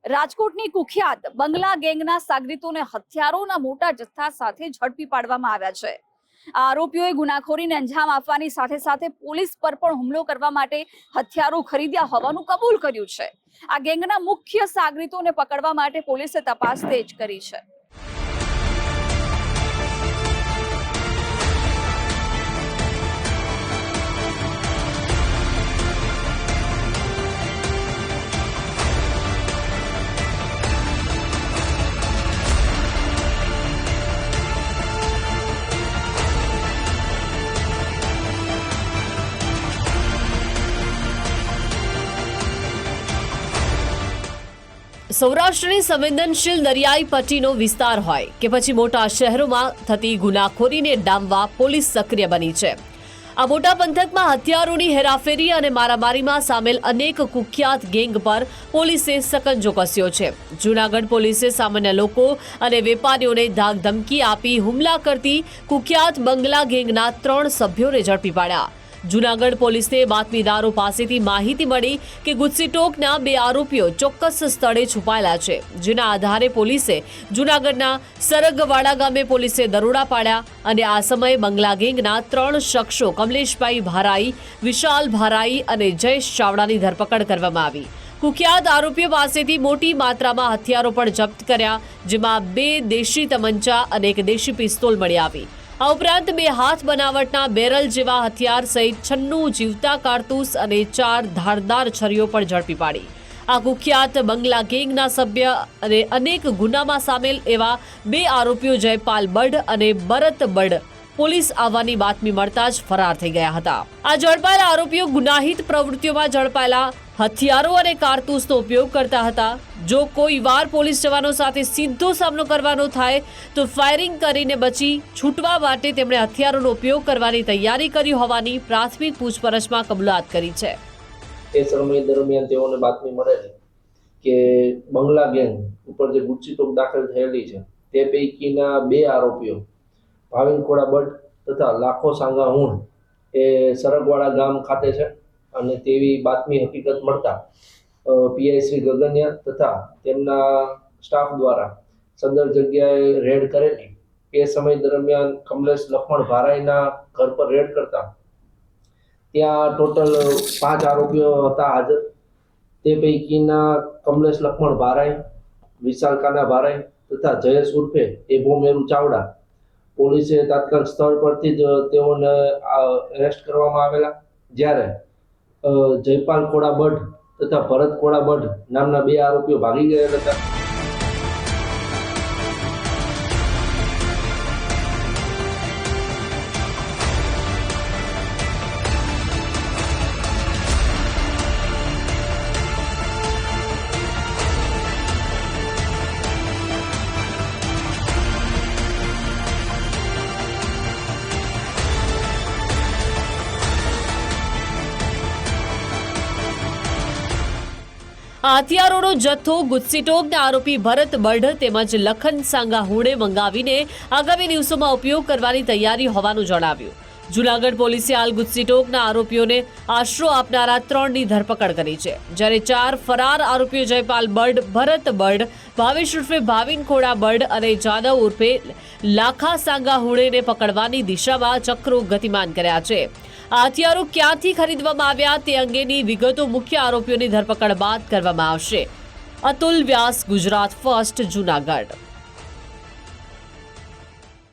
રાજકોટની કુખ્યાત બંગલા ગેંગના સાગરીતોને હથિયારોના મોટા જથ્થા સાથે ઝડપી પાડવામાં આવ્યા છે। આ આરોપીઓએ ગુનાખોરીને અંજામ આપવાની સાથે સાથે પોલીસ પર પણ હુમલો કરવા માટે હથિયારો ખરીદ્યા હોવાનું કબૂલ કર્યું છે। આ ગેંગના મુખ્ય સાગરીતોને પકડવા માટે પોલીસે તપાસ તેજ કરી છે। સૌરાષ્ટ્રની સંવેદનશીલ દરિયાઈ પટ્ટીનો વિસ્તાર હોય કે પછી મોટા શહેરોમાં થતી ગુનાખોરીને ડામવા પોલીસ સક્રિય બની છે। આ મોટા પંથકમાં હથિયારોની હેરાફેરી અને મારામારીમાં સામેલ અનેક કુખ્યાત ગેંગ પર પોલીસે સકંજો કસ્યો છે। જૂનાગઢ પોલીસે સામાન્ય લોકો અને વેપારીઓને ધાક ધમકી આપી હુમલા કરતી કુખ્યાત બંગલા ગેંગના 3 સભ્યોને ઝડપી પાડ્યા। જૂનાગઢ પોલીસને બાતમીદારો પાસેથી માહિતી મળી કે ગુજસીટોકના 2 આરોપીઓ ચોક્કસ સ્થળે છુપાયેલા છે, જેના આધારે પોલીસે જૂનાગઢના સરગવાડા ગામે પોલીસે દરોડા પાડ્યા અને આ સમયે બંગલા ગેંગના 3 શખ્સો કમલેશભાઈ ભારાઈ, વિશાલ ભારાઈ અને જયેશ ચાવડાની ધરપકડ કરવામાં આવી। કુખ્યાત આરોપીઓ પાસેથી મોટી માત્રામાં હથિયારો પણ જપ્ત કર્યા, જેમાં 2 દેશી તમંચા અને 1 દેશી પિસ્તોલ મળી આવી। આ ઉપરાંત 2 હાથ બનાવટના બેરલ જેવા હથિયાર સહિત 96 જીવતા કારતૂસ અને 4 ધારદાર છરીઓ પણ ઝડપી પાડી। આ કુખ્યાત બંગલા ગેંગના સભ્ય અને અનેક ગુનામાં સામેલ એવા 2 આરોપીઓ જયપાલ બઢ અને ભરત બઢ પોલીસ આવવાની બાતમી મળતા જ ફરાર થઈ ગયા હતા। આ ઝડપાયેલા આરોપીઓ ગુનાહિત પ્રવૃત્તિઓમાં ઝડપાયેલા હથિયારો અને કારતૂસનો ઉપયોગ કરતા હતા। જો કોઈ વાર પોલીસ જવાનો સાથે સીધો સામનો કરવાનો થાય તો ફાયરિંગ કરીને બચી છૂટવા માટે તેમણે હથિયારોનો ઉપયોગ કરવાની તૈયારી કરી હોવાની પ્રાથમિક પૂછપરછમાં કબૂલાત કરી છે। એ સમય દરમિયાન તેઓને બાતમી મળે છે કે બંગલા ગેંગ ઉપર જે ગુજસીટોક દાખલ થયેલી છે તે પૈકીના 2 આરોપીઓ ભાવિનખોડા બટ તથા લાખો સાંગા હુણ એ સરગવાડા ગામ ખાતે છે અને તેવી બાતમી હકીકત મળતા પીઆઈ શ્રી ગગનિયા તથા તેમના સ્ટાફ દ્વારા સદર જગ્યાએ રેડ કરેલી। એ સમય દરમિયાન કમલેશ લક્ષ્મણ ભારાઈના ઘર પર રેડ કરતા ત્યાં ટોટલ 5 આરોપીઓ હતા હાજર। તે પૈકીના કમલેશ લક્ષ્મણ ભારાઈ, વિશાલ કાના ભારાઈ તથા જયેશ ઉર્ફે એભોમેરુ ચાવડા પોલીસે તાત્કાલિક સ્થળ પરથી જ તેઓને એરેસ્ટ કરવામાં આવેલા। જ્યારે જયપાલ ખોડા બઢ તથા ભરત ખોડા બઢ નામના 2 આરોપીઓ ભાગી ગયા હતા। આ હથિયારોનો જથ્થો ગુજસીટોકના આરોપી ભરત બઢ તેમજ લખન સાંગા હુણે મંગાવીને આગામી દિવસોમાં ઉપયોગ કરવાની તૈયારી હોવાનું જણાવ્યું। જૂનાગઢ પોલીસે હાલ ગુજસીટોકના આરોપીઓને આશરો આપનારા 3ની ધરપકડ કરી છે, જ્યારે 4 ફરાર આરોપીઓ જયપાલ બઢ, ભરત બઢ, ભાવેશ ઉર્ફે ભાવિનખોડા બઢ અને જાદવ ઉર્ફે લાખા સાંગા હુણેને પકડવાની દિશામાં ચક્રો ગતિમાન કર્યા છે। આ હથિયારો ક્યાંથી ખરીદવામાં આવ્યા તે અંગેની વિગતો મુખ્ય આરોપીઓની ધરપકડ બાદ કરવામાં આવશે। અતુલ વ્યાસ, ગુજરાત ફર્સ્ટ, જૂનાગઢ।